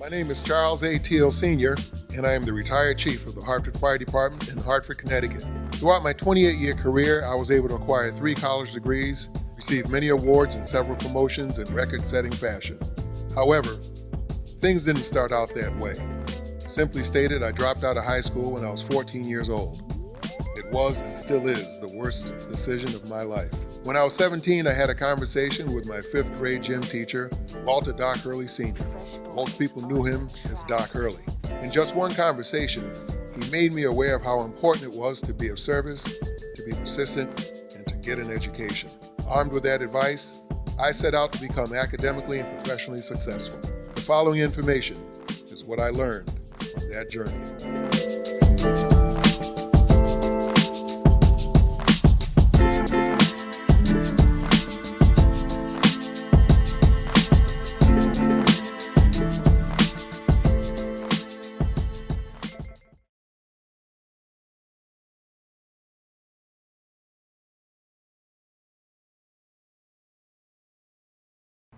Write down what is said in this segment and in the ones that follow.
My name is Charles A. Teale Sr., and I am the retired chief of the Hartford Fire Department in Hartford, Connecticut. Throughout my 28-year career, I was able to acquire 3 college degrees, receive many awards and several promotions in record-setting fashion. However, things didn't start out that way. Simply stated, I dropped out of high school when I was 14 years old. It was and still is the worst decision of my life. When I was 17, I had a conversation with my 5th grade gym teacher, Walter Doc Hurley Sr. Most people knew him as Doc Hurley. In just one conversation, he made me aware of how important it was to be of service, to be persistent, and to get an education. Armed with that advice, I set out to become academically and professionally successful. The following information is what I learned on that journey.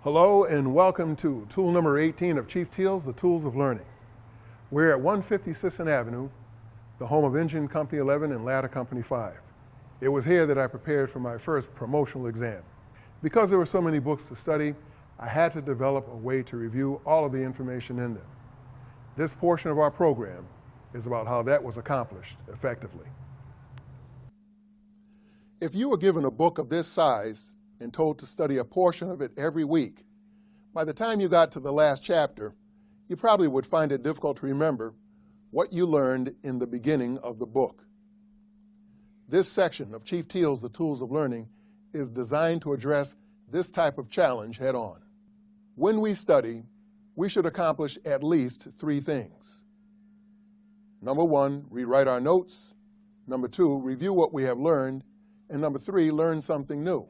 Hello and welcome to tool number 18 of Chief Teale's The Tools of Learning. We're at 150 Sisson Avenue, the home of Engine Company 11 and Ladder Company 5. It was here that I prepared for my first promotional exam. Because there were so many books to study, I had to develop a way to review all of the information in them. This portion of our program is about how that was accomplished effectively. If you were given a book of this size and told to study a portion of it every week, by the time you got to the last chapter, you probably would find it difficult to remember what you learned in the beginning of the book. This section of Chief Teale's The Tools of Learning is designed to address this type of challenge head on. When we study, we should accomplish at least 3 things. Number 1, rewrite our notes. Number 2, review what we have learned. And number 3, learn something new.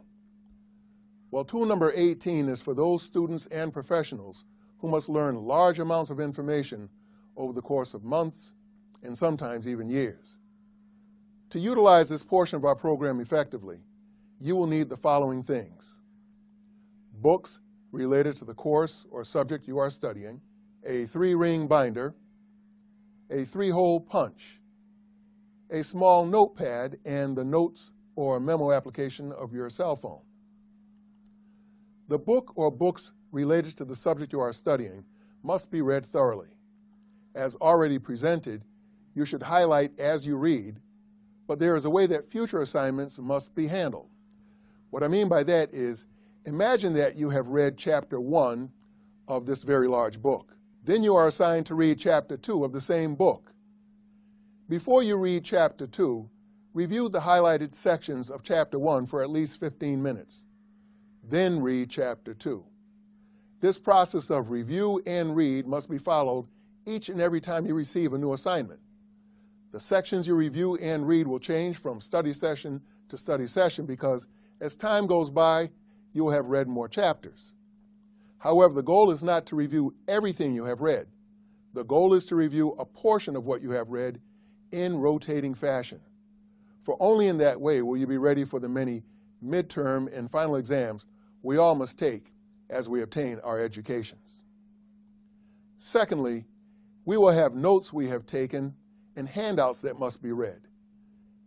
Well, tool number 18 is for those students and professionals who must learn large amounts of information over the course of months and sometimes even years. To utilize this portion of our program effectively, you will need the following things: books related to the course or subject you are studying, a 3-ring binder, a 3-hole punch, a small notepad, and the notes or memo application of your cell phone. The book or books related to the subject you are studying must be read thoroughly. As already presented, you should highlight as you read, but there is a way that future assignments must be handled. What I mean by that is, imagine that you have read chapter 1 of this very large book. Then you are assigned to read chapter 2 of the same book. Before you read chapter 2, review the highlighted sections of chapter 1 for at least 15 minutes. Then read chapter 2. This process of review and read must be followed each and every time you receive a new assignment. The sections you review and read will change from study session to study session because as time goes by, you will have read more chapters. However, the goal is not to review everything you have read. The goal is to review a portion of what you have read in rotating fashion. For only in that way will you be ready for the many midterm and final exams we all must take as we obtain our educations. Secondly, we will have notes we have taken and handouts that must be read.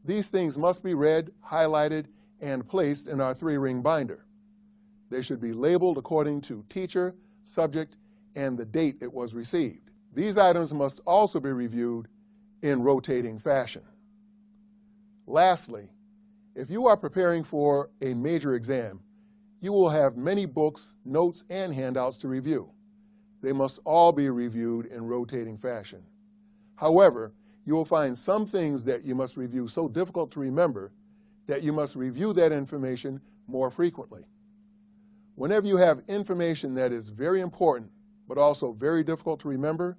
These things must be read, highlighted, and placed in our 3-ring binder. They should be labeled according to teacher, subject, and the date it was received. These items must also be reviewed in rotating fashion. Lastly, if you are preparing for a major exam, you will have many books, notes, and handouts to review. They must all be reviewed in rotating fashion. However, you will find some things that you must review so difficult to remember that you must review that information more frequently. Whenever you have information that is very important but also very difficult to remember,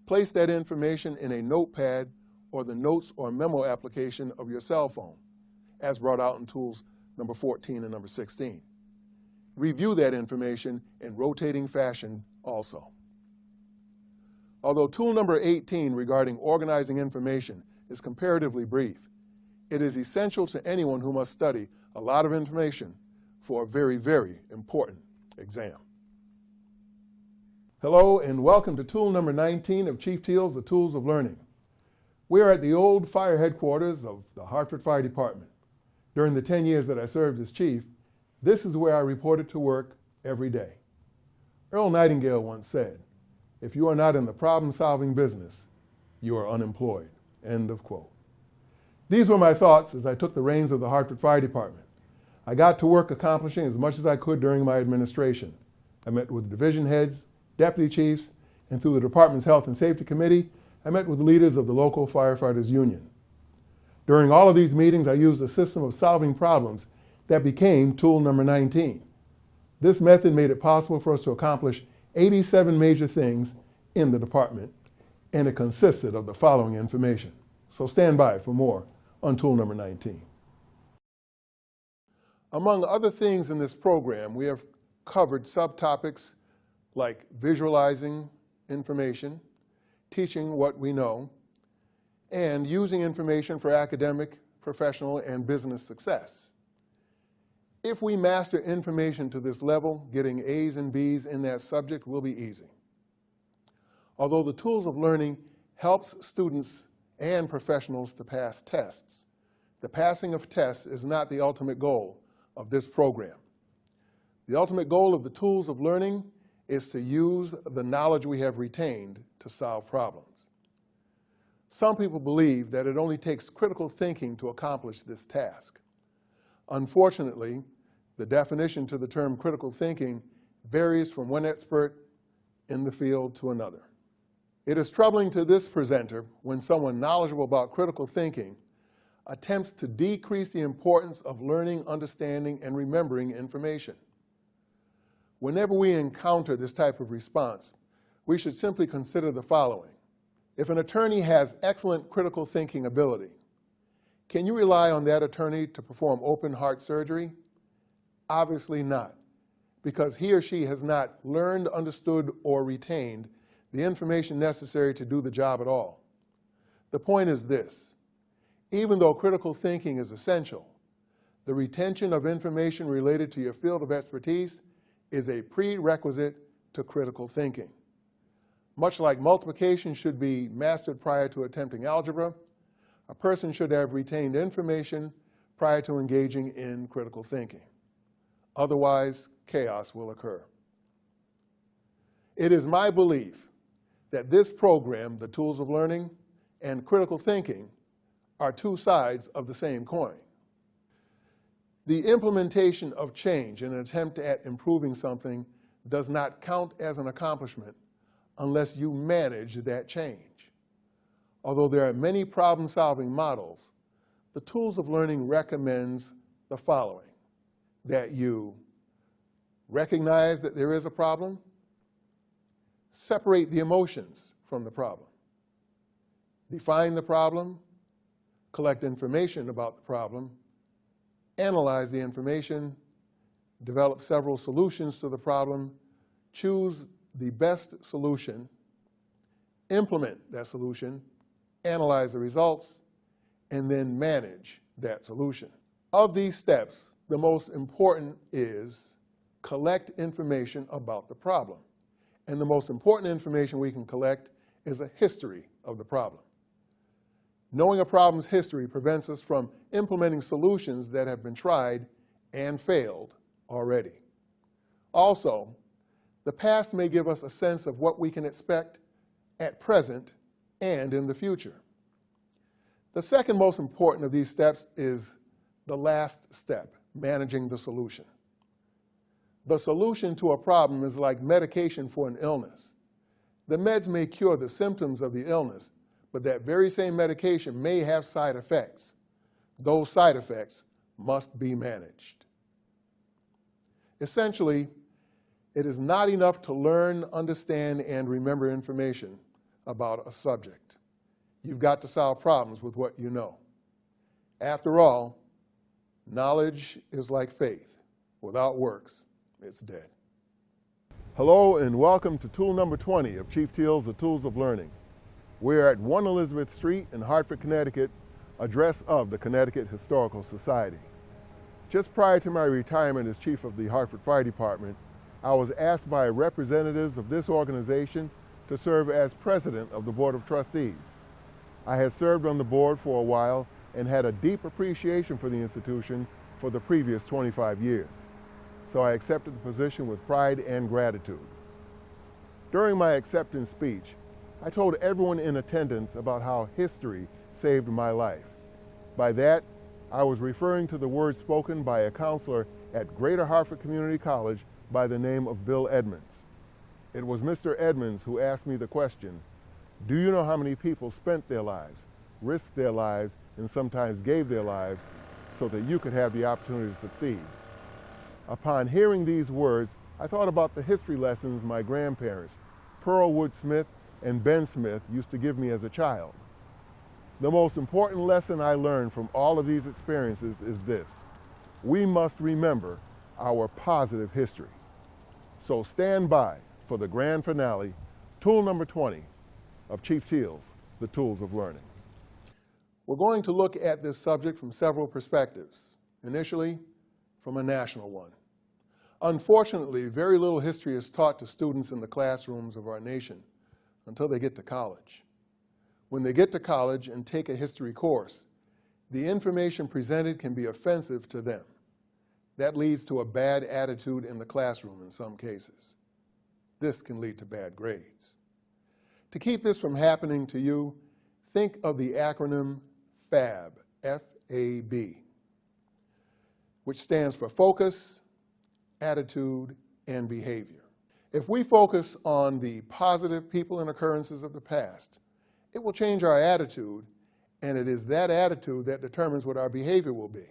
place that information in a notepad or the notes or memo application of your cell phone, as brought out in tools number 14 and number 16. Review that information in rotating fashion also. Although tool number 18 regarding organizing information is comparatively brief, it is essential to anyone who must study a lot of information for a very, very important exam. Hello and welcome to tool number 19 of Chief Teale's The Tools of Learning. We are at the old fire headquarters of the Hartford Fire Department. During the 10 years that I served as chief, this is where I reported to work every day. Earl Nightingale once said, "If you are not in the problem-solving business, you are unemployed." End of quote. These were my thoughts as I took the reins of the Hartford Fire Department. I got to work accomplishing as much as I could during my administration. I met with division heads, deputy chiefs, and through the department's Health and Safety Committee, I met with leaders of the local firefighters union. During all of these meetings, I used a system of solving problems that became tool number 19. This method made it possible for us to accomplish 87 major things in the department, and it consisted of the following information. So stand by for more on tool number 19. Among other things in this program, we have covered subtopics like visualizing information, teaching what we know, and using information for academic, professional, and business success. If we master information to this level, getting A's and B's in that subject will be easy. Although the tools of learning helps students and professionals to pass tests, the passing of tests is not the ultimate goal of this program. The ultimate goal of the tools of learning is to use the knowledge we have retained to solve problems. Some people believe that it only takes critical thinking to accomplish this task. Unfortunately, the definition to the term critical thinking varies from one expert in the field to another. It is troubling to this presenter when someone knowledgeable about critical thinking attempts to decrease the importance of learning, understanding, and remembering information. Whenever we encounter this type of response, we should simply consider the following. If an attorney has excellent critical thinking ability, can you rely on that attorney to perform open heart surgery? Obviously not, because he or she has not learned, understood, or retained the information necessary to do the job at all. The point is this: even though critical thinking is essential, the retention of information related to your field of expertise is a prerequisite to critical thinking. Much like multiplication should be mastered prior to attempting algebra, a person should have retained information prior to engaging in critical thinking. Otherwise, chaos will occur. It is my belief that this program, the Tools of Learning, and critical thinking are two sides of the same coin. The implementation of change in an attempt at improving something does not count as an accomplishment unless you manage that change. Although there are many problem-solving models, the Tools of Learning recommends the following: that you recognize that there is a problem, separate the emotions from the problem, define the problem, collect information about the problem, analyze the information, develop several solutions to the problem, choose the best solution, implement that solution, analyze the results, and then manage that solution. Of these steps, the most important is collect information about the problem. And the most important information we can collect is a history of the problem. Knowing a problem's history prevents us from implementing solutions that have been tried and failed already. Also, the past may give us a sense of what we can expect at present and in the future. The second most important of these steps is the last step, managing the solution. The solution to a problem is like medication for an illness. The meds may cure the symptoms of the illness, but that very same medication may have side effects. Those side effects must be managed. Essentially, it is not enough to learn, understand, and remember information about a subject. You've got to solve problems with what you know. After all, knowledge is like faith. Without works, it's dead. Hello and welcome to tool number 20 of Chief Teale's The Tools of Learning. We're at 1 Elizabeth Street in Hartford, Connecticut, address of the Connecticut Historical Society. Just prior to my retirement as chief of the Hartford Fire Department, I was asked by representatives of this organization to serve as president of the Board of Trustees. I had served on the board for a while and had a deep appreciation for the institution for the previous 25 years. So I accepted the position with pride and gratitude. During my acceptance speech, I told everyone in attendance about how history saved my life. By that, I was referring to the words spoken by a counselor at Greater Hartford Community College by the name of Bill Edmonds. It was Mr. Edmonds who asked me the question, do you know how many people spent their lives, risked their lives, and sometimes gave their lives so that you could have the opportunity to succeed? Upon hearing these words, I thought about the history lessons my grandparents, Pearl Wood Smith and Ben Smith, used to give me as a child. The most important lesson I learned from all of these experiences is this: we must remember our positive history. So stand by for the grand finale, tool number 20 of Chief Teale's The Tools of Learning. We're going to look at this subject from several perspectives. Initially, from a national one. Unfortunately, very little history is taught to students in the classrooms of our nation until they get to college. When they get to college and take a history course, the information presented can be offensive to them. That leads to a bad attitude in the classroom in some cases. This can lead to bad grades. To keep this from happening to you, think of the acronym FAB, F-A-B, which stands for focus, attitude, and behavior. If we focus on the positive people and occurrences of the past, it will change our attitude, and it is that attitude that determines what our behavior will be.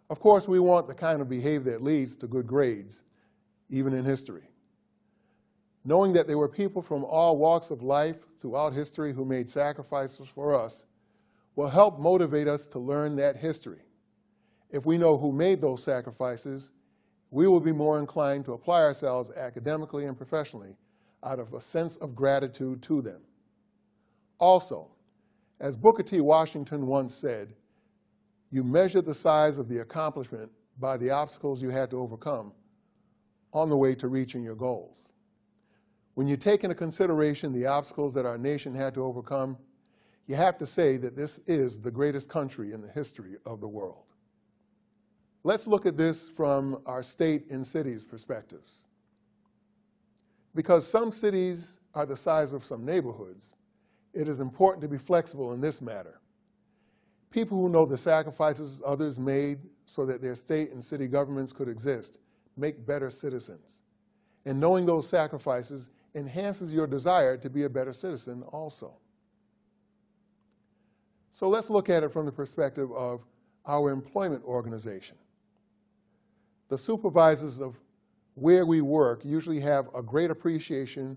Of course, we want the kind of behavior that leads to good grades, even in history. Knowing that there were people from all walks of life throughout history who made sacrifices for us will help motivate us to learn that history. If we know who made those sacrifices, we will be more inclined to apply ourselves academically and professionally out of a sense of gratitude to them. Also, as Booker T. Washington once said, you measure the size of the accomplishment by the obstacles you had to overcome on the way to reaching your goals. When you take into consideration the obstacles that our nation had to overcome, you have to say that this is the greatest country in the history of the world. Let's look at this from our state and cities' perspectives. Because some cities are the size of some neighborhoods, it is important to be flexible in this matter. People who know the sacrifices others made so that their state and city governments could exist make better citizens. And knowing those sacrifices enhances your desire to be a better citizen also. So let's look at it from the perspective of our employment organization. The supervisors of where we work usually have a great appreciation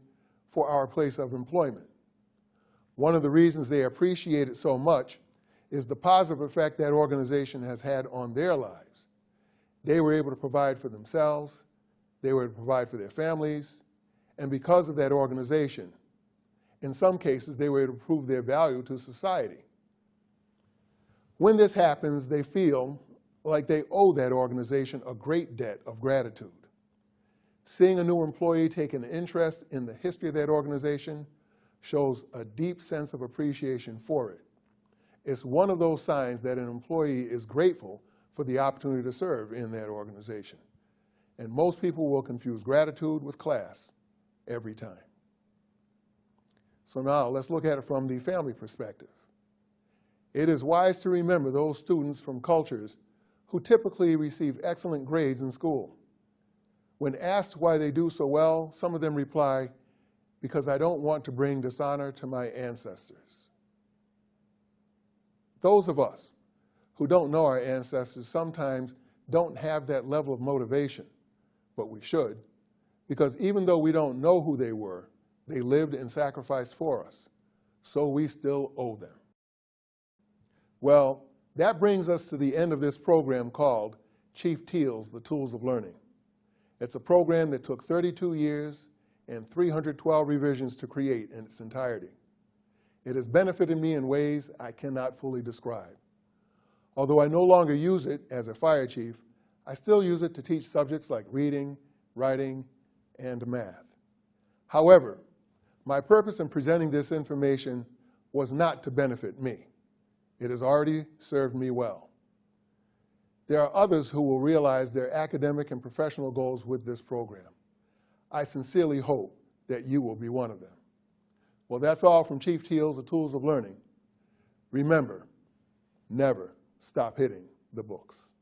for our place of employment. One of the reasons they appreciate it so much is the positive effect that organization has had on their lives. They were able to provide for themselves, they were able to provide for their families, and because of that organization, in some cases, they were able to prove their value to society. When this happens, they feel like they owe that organization a great debt of gratitude. Seeing a new employee take an interest in the history of that organization shows a deep sense of appreciation for it. It's one of those signs that an employee is grateful for the opportunity to serve in that organization. And most people will confuse gratitude with class every time. So now let's look at it from the family perspective. It is wise to remember those students from cultures who typically receive excellent grades in school. When asked why they do so well, some of them reply, because I don't want to bring dishonor to my ancestors. Those of us who don't know our ancestors sometimes don't have that level of motivation, but we should, because even though we don't know who they were, they lived and sacrificed for us, so we still owe them. Well, that brings us to the end of this program called Chief Teale's The Tools of Learning. It's a program that took 32 years and 312 revisions to create in its entirety. It has benefited me in ways I cannot fully describe. Although I no longer use it as a fire chief, I still use it to teach subjects like reading, writing, and math. However, my purpose in presenting this information was not to benefit me. It has already served me well. There are others who will realize their academic and professional goals with this program. I sincerely hope that you will be one of them. Well, that's all from Chief Teale's The Tools of Learning. Remember, never stop hitting the books.